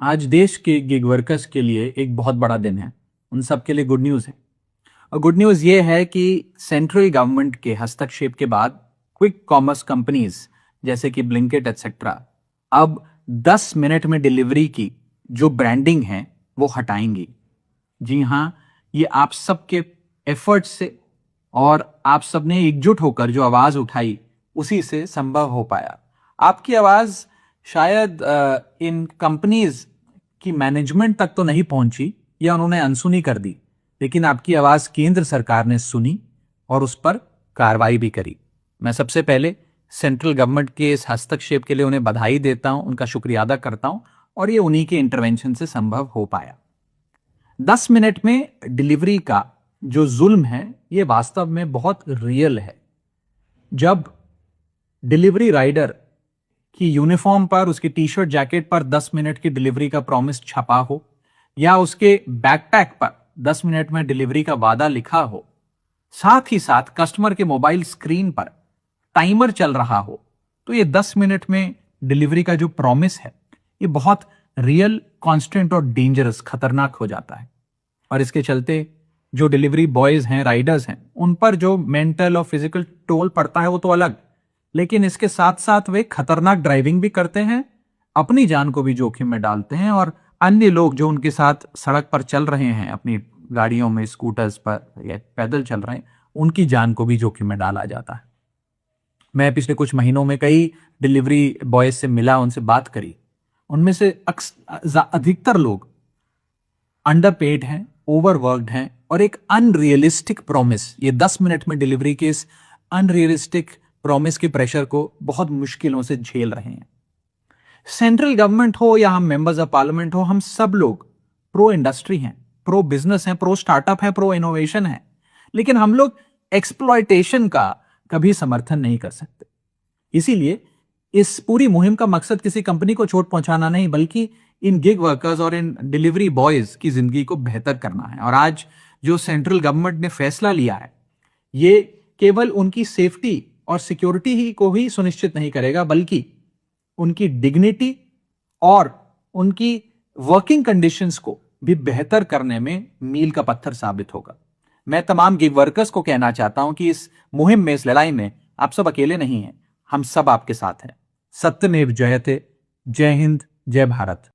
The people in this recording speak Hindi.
आज देश के गिग वर्कर्स के लिए एक बहुत बड़ा दिन है। उन सब के लिए गुड न्यूज़ है। और गुड न्यूज़ ये है कि सेंट्रल गवर्नमेंट के हस्तक्षेप के बाद क्विक कॉमर्स कंपनीज जैसे कि ब्लिंकिट एटसेट्रा अब 10 मिनट में डिलीवरी की जो ब्रांडिंग है वो हटाएंगी। जी हाँ, ये आप सबके एफर्ट से और आप सबने एकजुट होकर जो आवाज उठाई उसी से संभव हो पाया। आपकी आवाज शायद इन कंपनीज की मैनेजमेंट तक तो नहीं पहुंची या उन्होंने अनसुनी कर दी, लेकिन आपकी आवाज केंद्र सरकार ने सुनी और उस पर कार्रवाई भी करी। मैं सबसे पहले सेंट्रल गवर्नमेंट के इस हस्तक्षेप के लिए उन्हें बधाई देता हूं, उनका शुक्रिया अदा करता हूं और ये उन्हीं के इंटरवेंशन से संभव हो पाया। 10 मिनट में डिलीवरी का जो जुल्म है ये वास्तव में बहुत रियल है। जब डिलीवरी राइडर की यूनिफॉर्म पर, उसकी टी शर्ट जैकेट पर 10 मिनट की डिलीवरी का प्रॉमिस छपा हो या उसके बैकपैक पर 10 मिनट में डिलीवरी का वादा लिखा हो, साथ ही साथ कस्टमर के मोबाइल स्क्रीन पर टाइमर चल रहा हो, तो ये 10 मिनट में डिलीवरी का जो प्रॉमिस है ये बहुत रियल, कांस्टेंट और डेंजरस, खतरनाक हो जाता है। और इसके चलते जो डिलीवरी बॉयज हैं, राइडर्स हैं, उन पर जो मेंटल और फिजिकल टोल पड़ता है वो तो अलग, लेकिन इसके साथ साथ वे खतरनाक ड्राइविंग भी करते हैं, अपनी जान को भी जोखिम में डालते हैं और अन्य लोग जो उनके साथ सड़क पर चल रहे हैं, अपनी गाड़ियों में, स्कूटर्स पर या पैदल चल रहे हैं, उनकी जान को भी जोखिम में डाला जाता है। मैं पिछले कुछ महीनों में कई डिलीवरी बॉयज से मिला, उनसे बात करी। उनमें से अधिकतर लोग अंडरपेड हैं, ओवरवर्क्ड हैं और एक अनरियलिस्टिक प्रॉमिस, ये 10 मिनट में डिलीवरी के इस अनरियलिस्टिक प्रॉमिस के प्रेशर को बहुत मुश्किलों से झेल रहे हैं। सेंट्रल गवर्नमेंट हो या हम मेंबर्स ऑफ पार्लियामेंट हो, हम सब लोग प्रो इंडस्ट्री हैं, प्रो बिजनेस हैं, प्रो स्टार्टअप है, प्रो इनोवेशन है, लेकिन हम लोग एक्सप्लॉयटेशन का कभी समर्थन नहीं कर सकते। इसीलिए इस पूरी मुहिम का मकसद किसी कंपनी को चोट पहुंचाना नहीं, बल्कि इन गिग वर्कर्स और इन डिलीवरी बॉयज की जिंदगी को बेहतर करना है। और आज जो सेंट्रल गवर्नमेंट ने फैसला लिया है, ये केवल उनकी सेफ्टी और सिक्योरिटी ही को ही सुनिश्चित नहीं करेगा, बल्कि उनकी डिग्निटी और उनकी वर्किंग कंडीशंस को भी बेहतर करने में मील का पत्थर साबित होगा। मैं तमाम गिग वर्कर्स को कहना चाहता हूं कि इस मुहिम में, इस लड़ाई में आप सब अकेले नहीं हैं, हम सब आपके साथ हैं। सत्यमेव जयते। जय हिंद, जय भारत।